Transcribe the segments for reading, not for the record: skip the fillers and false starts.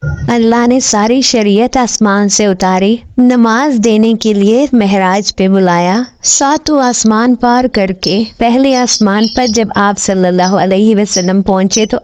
اللہ نے ساری شریعت آسمان سے اتاری، نماز دینے کے لیے معراج پہ بلایا، ساتوں آسمان پار کر کے پہلے آسمان پر جب آپ صلی اللہ علیہ وسلم پہنچے تو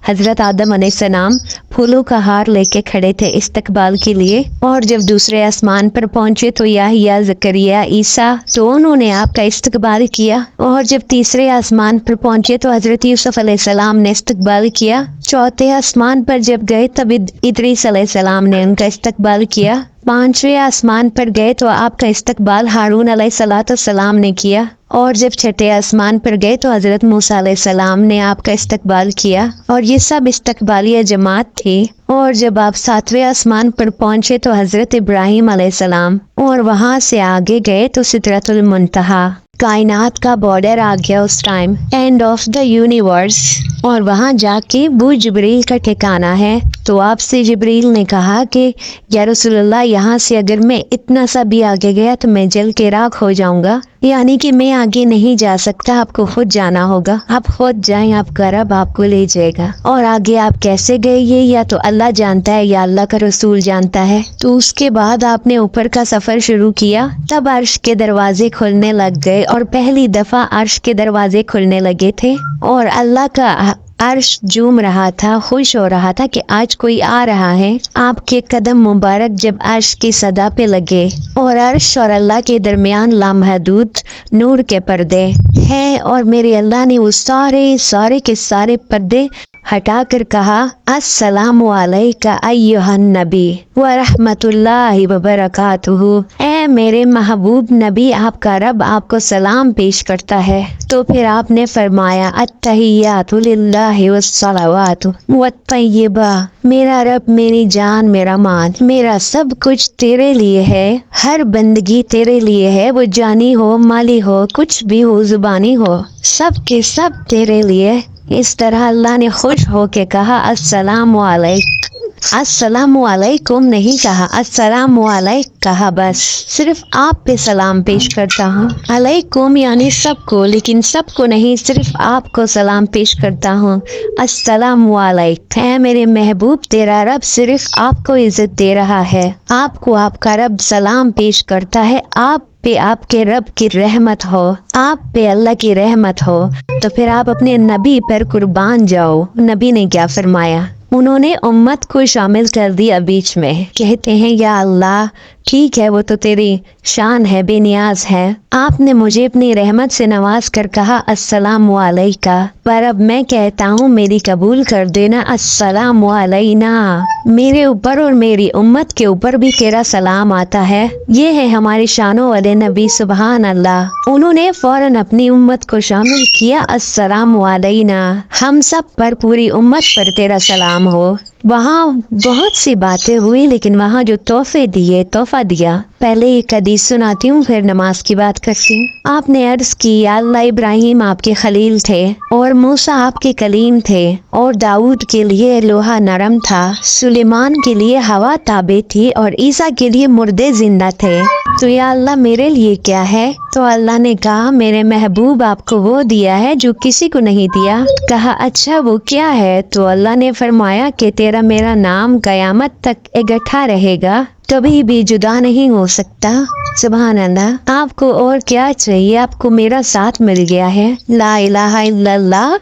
حضرت آدم علیہ السلام پھولوں کا ہار لے کے کھڑے تھے استقبال کے لیے، اور جب دوسرے آسمان پر پہنچے تو یحییٰ، زکریا، عیسیٰ، تو انہوں نے آپ کا استقبال کیا، اور جب تیسرے آسمان پر پہنچے تو حضرت یوسف علیہ السلام نے استقبال کیا، چوتھے آسمان پر جب گئے تب ادریس علیہ السلام نے ان کا استقبال کیا، پانچویں آسمان پر گئے تو آپ کا استقبال ہارون علیہ السلام نے کیا، اور جب چھٹے آسمان پر گئے تو حضرت موسیٰ علیہ السلام نے آپ کا استقبال کیا، اور یہ سب استقبالیہ جماعت تھی۔ اور جب آپ ساتویں آسمان پر پہنچے تو حضرت ابراہیم علیہ السلام، اور وہاں سے آگے گئے تو سدرۃ المنتہا، کائنات کا بارڈر آ گیا اس time, end of the universe, اور وہاں جا کے وہ جبریل کا ٹھکانہ ہے۔ تو آپ سے جبریل نے کہا کہ یا رسول اللہ، یہاں سے اگر میں اتنا سا بھی آگے گیا تو میں جل کے راکھ ہو جاؤں گا، یعنی کہ میں آگے نہیں جا سکتا، آپ کو خود جانا ہوگا، آپ خود جائیں، آپ کا رب آپ کو لے جائے گا، اور آگے آپ کیسے گئے یہ یا تو اللہ جانتا ہے یا اللہ کا رسول جانتا ہے۔ تو اس کے بعد آپ نے اوپر کا سفر شروع کیا، تب عرش کے دروازے کھلنے لگ گئے، اور پہلی دفعہ عرش کے دروازے کھلنے لگے تھے، اور اللہ کا عرش جھوم رہا تھا، خوش ہو رہا تھا کہ آج کوئی آ رہا ہے۔ آپ کے قدم مبارک جب عرش کی صدا پہ لگے، اور عرش اور اللہ کے درمیان لامحدود نور کے پردے ہیں، اور میرے اللہ نے وہ سارے کے سارے پردے ہٹا کر کہا، السلام علیکہ ایہا النبی ورحمۃ اللہ وبرکاتہ، اے میرے محبوب نبی، آپ کا رب آپ کو سلام پیش کرتا ہے۔ تو پھر آپ نے فرمایا، التحیات للہ والصلوات والطیبات، میرا رب، میری جان، میرا مان، میرا سب کچھ تیرے لیے ہے، ہر بندگی تیرے لیے ہے، وہ جانی ہو، مالی ہو، کچھ بھی ہو، زبانی ہو، سب کے سب تیرے لیے۔ اس طرح اللہ نے خوش ہو کے کہا، السلام علیکم، السلام علیکم نہیں کہا، السلام علیکم کہا، بس صرف آپ پہ سلام پیش کرتا ہوں، علیکم یعنی سب کو، لیکن سب کو نہیں، صرف آپ کو سلام پیش کرتا ہوں، السلام علیکم، اے میرے محبوب، تیرا رب صرف آپ کو عزت دے رہا ہے، آپ کو آپ کا رب سلام پیش کرتا ہے، آپ پہ آپ کے رب کی رحمت ہو، آپ پہ اللہ کی رحمت ہو۔ تو پھر آپ اپنے نبی پر قربان جاؤ۔ نبی نے کیا فرمایا؟ انہوں نے امت کو شامل کر دیا بیچ میں، کہتے ہیں یا اللہ ٹھیک ہے، وہ تو تیری شان ہے، بے نیاز ہے، آپ نے مجھے اپنی رحمت سے نواز کر کہا السلام علیکہ، پر اب میں کہتا ہوں میری قبول کر دینا، السلام علینا، میرے اوپر اور میری امت کے اوپر بھی تیرا سلام آتا ہے۔ یہ ہے ہمارے شانوں والے نبی، سبحان اللہ۔ انہوں نے فوراً اپنی امت کو شامل کیا، السلام علینا، ہم سب پر، پوری امت پر تیرا سلام ہو۔ وہاں بہت سی باتیں ہوئی، لیکن وہاں جو تحفہ دیا، پہلے ایک حدیث سناتی ہوں پھر نماز کی بات کرتی ہوں۔ آپ نے عرض کی، یا اللہ، ابراہیم آپ کے خلیل تھے، اور موسیٰ آپ کے کلیم تھے، اور داؤد کے لیے لوہا نرم تھا، سلیمان کے لیے ہوا تابع تھی، اور عیسیٰ کے لیے مردے زندہ تھے، تو یا اللہ میرے لیے کیا ہے؟ تو اللہ نے کہا، میرے محبوب آپ کو وہ دیا ہے جو کسی کو نہیں دیا۔ کہا اچھا وہ کیا ہے؟ تو اللہ نے فرمایا کہ تیرا میرا نام قیامت تک اکٹھا رہے گا، کبھی بھی جدا نہیں ہو سکتا۔ سبحان اللہ، آپ کو اور کیا چاہیے؟ آپ کو میرا ساتھ مل گیا ہے، لا الہ الا اللہ،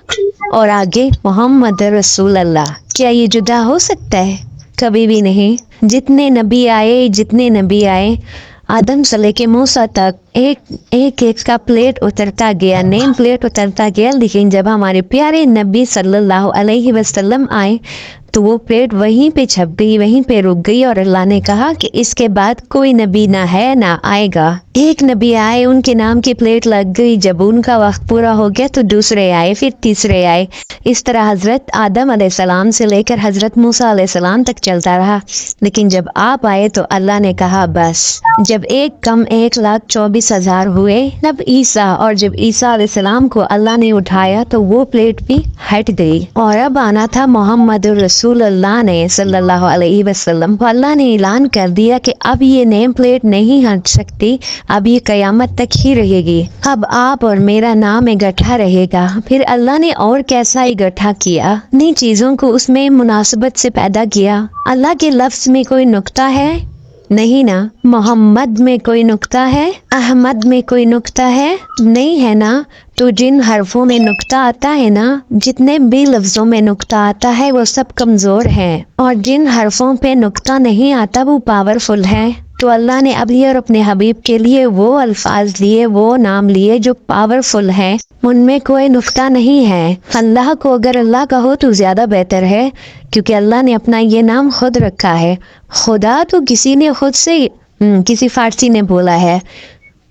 اور آگے محمد رسول اللہ، کیا یہ جدا ہو سکتا ہے؟ کبھی بھی نہیں۔ جتنے نبی آئے آدم سے لے کے موسیٰ تک ایک کا پلیٹ اترتا گیا، نیم پلیٹ اترتا گیا، لیکن جب ہمارے پیارے نبی صلی اللہ علیہ وسلم آئے تو وہ پلیٹ وہیں پہ چھپ گئی، وہیں پہ رک گئی، اور اللہ نے کہا کہ اس کے بعد کوئی نبی نہ ہے نہ آئے گا۔ ایک نبی آئے، ان کے نام کی پلیٹ لگ گئی، جب ان کا وقت پورا ہو گیا تو دوسرے آئے، پھر تیسرے آئے، اس طرح حضرت آدم علیہ السلام سے لے کر حضرت موسیٰ علیہ السلام تک چلتا رہا، لیکن جب آپ آئے تو اللہ نے کہا بس۔ جب 1,24,000 ہوئے تب عیسیٰ، اور جب عیسیٰ علیہ السلام کو اللہ نے اٹھایا تو وہ پلیٹ بھی ہٹ گئی، اور اب آنا تھا محمد رسول اللہ نے صلی اللہ علیہ وسلم۔ اللہ نے اعلان کر دیا کہ اب یہ نیم پلیٹ نہیں ہٹ سکتی، اب یہ قیامت تک ہی رہے گی، اب آپ اور میرا نام اکٹھا رہے گا۔ پھر اللہ نے اور کیسا اکٹھا کیا، نئی چیزوں کو اس میں مناسبت سے پیدا کیا۔ اللہ کے لفظ میں کوئی نقطہ ہے؟ نہیں نا۔ محمد میں کوئی نقطہ ہے؟ احمد میں کوئی نقطہ ہے؟ نہیں ہے نا۔ تو جن حرفوں میں نقطہ آتا ہے نا، جتنے بھی لفظوں میں نقطہ آتا ہے وہ سب کمزور ہیں، اور جن حرفوں پہ نقطہ نہیں آتا وہ پاورفل ہے۔ تو اللہ نے ابھی اور اپنے حبیب کے لیے وہ الفاظ لیے، وہ نام لیے جو پاورفل ہیں، ان میں کوئی نقطہ نہیں ہے۔ اللہ کو اگر اللہ کہو تو زیادہ بہتر ہے، کیونکہ اللہ نے اپنا یہ نام خود رکھا ہے۔ خدا تو کسی نے خود سے کسی فارسی نے بولا ہے،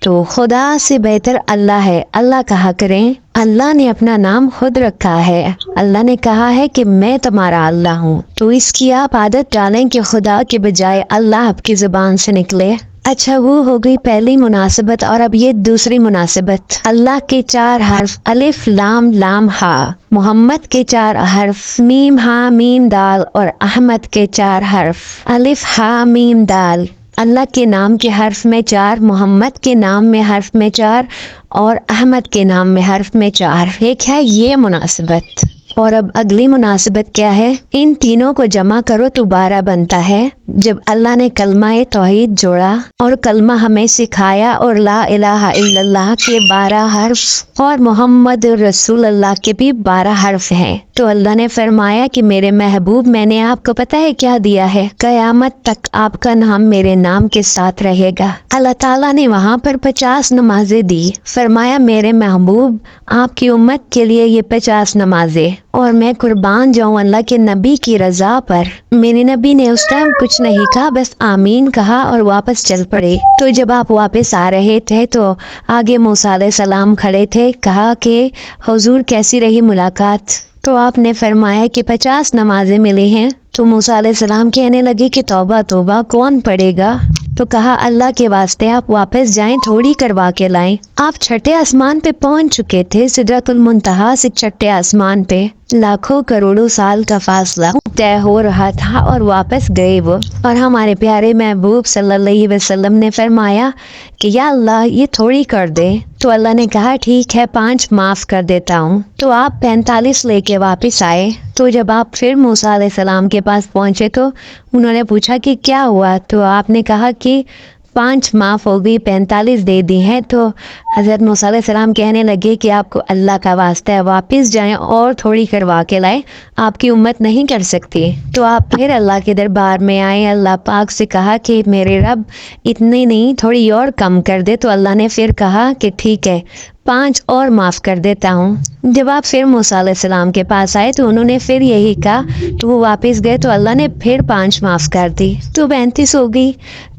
تو خدا سے بہتر اللہ ہے، اللہ کہا کریں۔ اللہ نے اپنا نام خود رکھا ہے، اللہ نے کہا ہے کہ میں تمہارا اللہ ہوں، تو اس کی آپ عادت ڈالیں کہ خدا کے بجائے اللہ آپ کی زبان سے نکلے۔ اچھا، وہ ہو گئی پہلی مناسبت، اور اب یہ دوسری مناسبت۔ اللہ کے 4 حرف الف لام لام ہا، محمد کے 4 حرف میم ہا میم دال، اور احمد کے 4 حرف الف ہا میم دال۔ اللہ کے نام کے حرف میں 4، محمد کے نام میں حرف میں 4، اور احمد کے نام میں حرف میں 4۔ ایک ہے یہ مناسبت، اور اب اگلی مناسبت کیا ہے؟ ان تینوں کو جمع کرو تو 12 بنتا ہے۔ جب اللہ نے کلمہ توحید جوڑا اور کلمہ ہمیں سکھایا، اور لا الہ الا اللہ کے 12 حرف اور محمد رسول اللہ کے بھی 12 حرف ہیں، تو اللہ نے فرمایا کہ میرے محبوب، میں نے آپ کو پتہ ہے کیا دیا ہے؟ قیامت تک آپ کا نام میرے نام کے ساتھ رہے گا۔ اللہ تعالیٰ نے وہاں پر 50 نمازیں دی، فرمایا میرے محبوب آپ کی امت کے لیے یہ 50 نمازیں، اور میں قربان جاؤں اللہ کے نبی کی رضا پر۔ میرے نبی نے اس ٹائم کچھ نہیں کہا، بس آمین کہا اور واپس چل پڑے۔ تو جب آپ واپس آ رہے تھے تو آگے موسیٰ علیہ السلام کھڑے تھے، کہا کہ حضور کیسی رہی ملاقات؟ تو آپ نے فرمایا کہ 50 نمازیں ملی ہیں۔ تو موسیٰ علیہ السلام کہنے لگے کہ توبہ توبہ، کون پڑھے گا؟ تو کہا اللہ کے واسطے آپ واپس جائیں، تھوڑی کروا کے لائیں۔ آپ چھٹے آسمان پہ پہنچ چکے تھے، سدرۃ المنتہا سے چھٹے آسمان پہ لاکھوں کروڑوں سال کا فاصلہ طے ہو رہا تھا، اور واپس گئے وہ، اور ہمارے پیارے محبوب صلی اللہ علیہ وسلم نے فرمایا کہ یا اللہ یہ تھوڑی کر دے۔ تو اللہ نے کہا ٹھیک ہے 5 معاف کر دیتا ہوں۔ تو آپ 45 لے کے واپس آئے۔ تو جب آپ پھر موسیٰ علیہ السلام کے پاس پہنچے تو انہوں نے پوچھا کہ کیا ہوا؟ تو آپ نے کہا کہ 5 معاف ہو گئی، 45 دے دی ہیں۔ تو حضرت موسیٰ علیہ السلام کہنے لگے کہ آپ کو اللہ کا واسطہ ہے، واپس جائیں اور تھوڑی کروا کے لائیں، آپ کی امت نہیں کر سکتی۔ تو آپ پھر اللہ کے دربار میں آئے، اللہ پاک سے کہا کہ میرے رب اتنی نہیں، تھوڑی اور کم کر دے۔ تو اللہ نے پھر کہا کہ ٹھیک ہے 5 اور معاف کر دیتا ہوں۔ جب آپ پھر موسیٰ علیہ السلام کے پاس آئے تو انہوں نے پھر یہی کہا، تو وہ واپس گئے تو اللہ نے پھر 5 معاف کر دی، تو 35 ہو گئی۔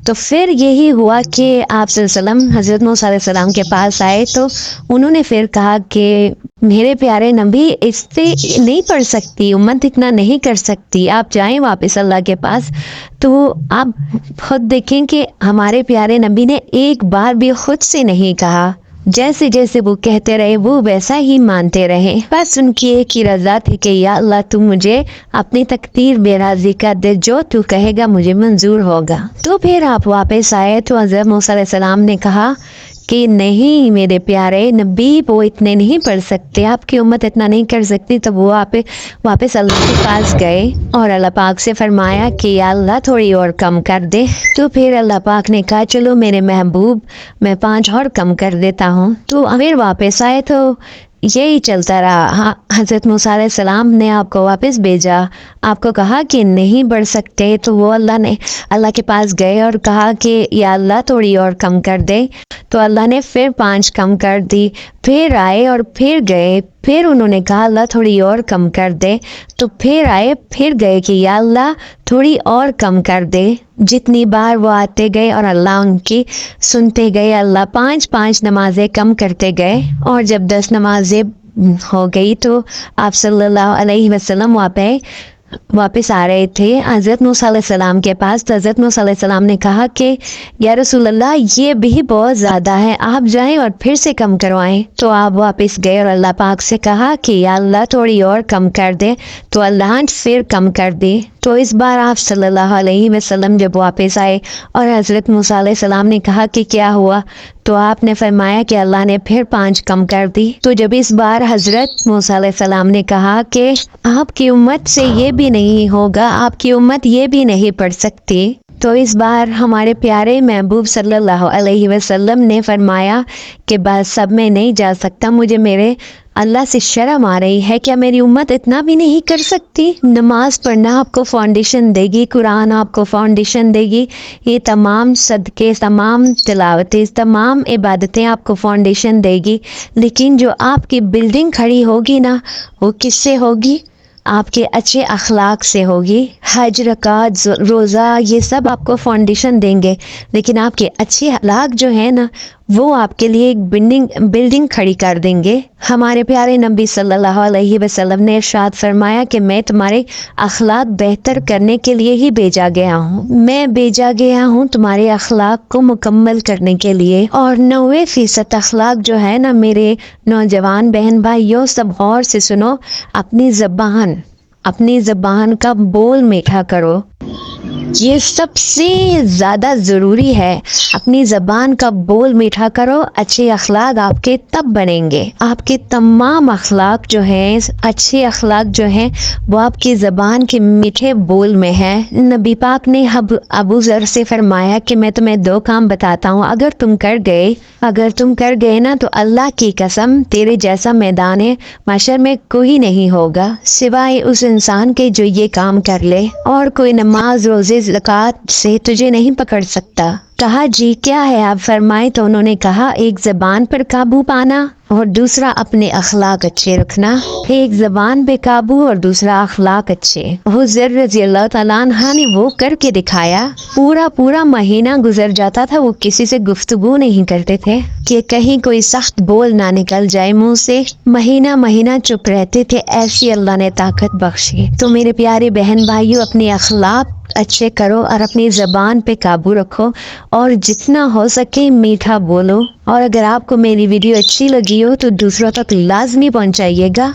تو پھر یہی ہوا کہ آپ صلی اللہ علیہ وسلم حضرت موسیٰ علیہ السلام کے پاس آئے تو انہوں نے پھر کہا کہ میرے پیارے نبی اس سے نہیں پڑھ سکتی، امت اتنا نہیں کر سکتی، آپ جائیں واپس اللہ کے پاس۔ تو آپ خود دیکھیں کہ ہمارے پیارے نبی نے ایک بار بھی خود سے نہیں کہا، جیسے جیسے وہ کہتے رہے وہ ویسا ہی مانتے رہے، بس ان کی ایک ہی رضا تھی کہ یا اللہ تو مجھے اپنی تقدیر بے راضی کر دے، جو تو کہے گا مجھے منظور ہوگا۔ تو پھر آپ واپس آئے تو حضرت موسیٰ علیہ السلام نے کہا کہ نہیں میرے پیارے نبی، وہ اتنے نہیں پڑھ سکتے، آپ کی امت اتنا نہیں کر سکتی۔ تو وہ آپ واپس اللہ کے پاس گئے اور اللہ پاک سے فرمایا کہ یا اللہ تھوڑی اور کم کر دے۔ تو پھر اللہ پاک نے کہا چلو میرے محبوب میں 5 اور کم کر دیتا ہوں۔ تو پھر واپس آئے تو یہی چلتا رہا۔ حضرت موسیٰ علیہ السلام نے آپ کو واپس بھیجا، آپ کو کہا کہ نہیں بڑھ سکتے، تو وہ اللہ کے پاس گئے اور کہا کہ یا اللہ تھوڑی اور کم کر دے۔ تو اللہ نے پھر 5 کم کر دی، پھر آئے اور پھر گئے، پھر انہوں نے کہا اللہ تھوڑی اور کم کر دے، تو پھر آئے پھر گئے کہ یا اللہ تھوڑی اور کم کر دے۔ جتنی بار وہ آتے گئے اور اللہ ان کی سنتے گئے، اللہ 5 نمازیں کم کرتے گئے، اور جب 10 نمازیں ہو گئی تو آپ صلی اللہ علیہ وسلم واپس آ رہے تھے حضرت موسیٰ علیہ السلام کے پاس۔ تو حضرت موسیٰ علیہ السلام نے کہا کہ یا رسول اللہ یہ بھی بہت زیادہ ہے، آپ جائیں اور پھر سے کم کروائیں۔ تو آپ واپس گئے اور اللہ پاک سے کہا کہ یا اللہ تھوڑی اور کم کر دے، تو اللہ نے پھر کم کر دی۔ تو اس بار آپ صلی اللہ علیہ وسلم جب واپس آئے اور حضرت موسیٰ علیہ السلام نے کہا کہ کیا ہوا، تو آپ نے فرمایا کہ اللہ نے پھر 5 کم کر دی۔ تو جب اس بار حضرت موسیٰ علیہ السلام نے کہا کہ آپ کی امت سے یہ بھی نہیں ہوگا، آپ کی امت یہ بھی نہیں پڑھ سکتی، تو اس بار ہمارے پیارے محبوب صلی اللہ علیہ وسلم نے فرمایا کہ بس سب میں نہیں جا سکتا، مجھے میرے اللہ سے شرم آ رہی ہے، کیا میری امت اتنا بھی نہیں کر سکتی؟ نماز پڑھنا آپ کو فاؤنڈیشن دے گی، قرآن آپ کو فاؤنڈیشن دے گی، یہ تمام صدقے، تمام تلاوتیں، تمام عبادتیں آپ کو فاؤنڈیشن دے گی، لیکن جو آپ کی بلڈنگ کھڑی ہوگی نا، وہ کس سے ہوگی؟ آپ کے اچھے اخلاق سے ہوگی۔ حج، رکعت، روزہ، یہ سب آپ کو فاؤنڈیشن دیں گے، لیکن آپ کے اچھے اخلاق جو ہیں نا، وہ آپ کے لیے ایک بلڈنگ کھڑی کر دیں گے۔ ہمارے پیارے نبی صلی اللہ علیہ وسلم نے ارشاد فرمایا کہ میں تمہارے اخلاق بہتر کرنے کے لیے ہی بھیجا گیا ہوں، میں بھیجا گیا ہوں تمہارے اخلاق کو مکمل کرنے کے لیے۔ اور 90% اخلاق جو ہے نا میرے نوجوان بہن بھائیوں، سب غور سے سنو، اپنی زبان کا بول میٹھا کرو، یہ سب سے زیادہ ضروری ہے۔ اپنی زبان کا بول میٹھا کرو، اچھے اخلاق آپ کے تب بنیں گے۔ آپ کے تمام اخلاق جو ہیں، اچھے اخلاق جو ہیں، وہ آپ کی زبان کے میٹھے بول میں ہیں۔ نبی پاک نے ابو ذر سے فرمایا کہ میں تمہیں 2 کام بتاتا ہوں، اگر تم کر گئے نا، تو اللہ کی قسم تیرے جیسا میدان محشر میں کوئی نہیں ہوگا سوائے اس انسان کے جو یہ کام کر لے، اور کوئی نماز، روزے، زکوٰۃ سے تجھے نہیں پکڑ سکتا۔ کہا جی کیا ہے آپ فرمائیں، تو انہوں نے کہا ایک زبان پر قابو پانا اور دوسرا اپنے اخلاق اچھے رکھنا۔ ایک زبان پہ قابو اور دوسرا اخلاق اچھے۔ حضر رضی اللہ تعالیٰ عنہ نے وہ کر کے دکھایا، پورا مہینہ گزر جاتا تھا، وہ کسی سے گفتگو نہیں کرتے تھے کہ کہیں کوئی سخت بول نہ نکل جائے منہ سے، مہینہ چپ رہتے تھے، ایسی اللہ نے طاقت بخشی۔ تو میرے پیارے بہن بھائیوں، اپنے اخلاق اچھے کرو اور اپنی زبان پہ قابو رکھو، اور جتنا ہو سکے میٹھا بولو، اور اگر آپ کو میری ویڈیو اچھی لگی ہو تو دوسروں تک لازمی پہنچائیے گا۔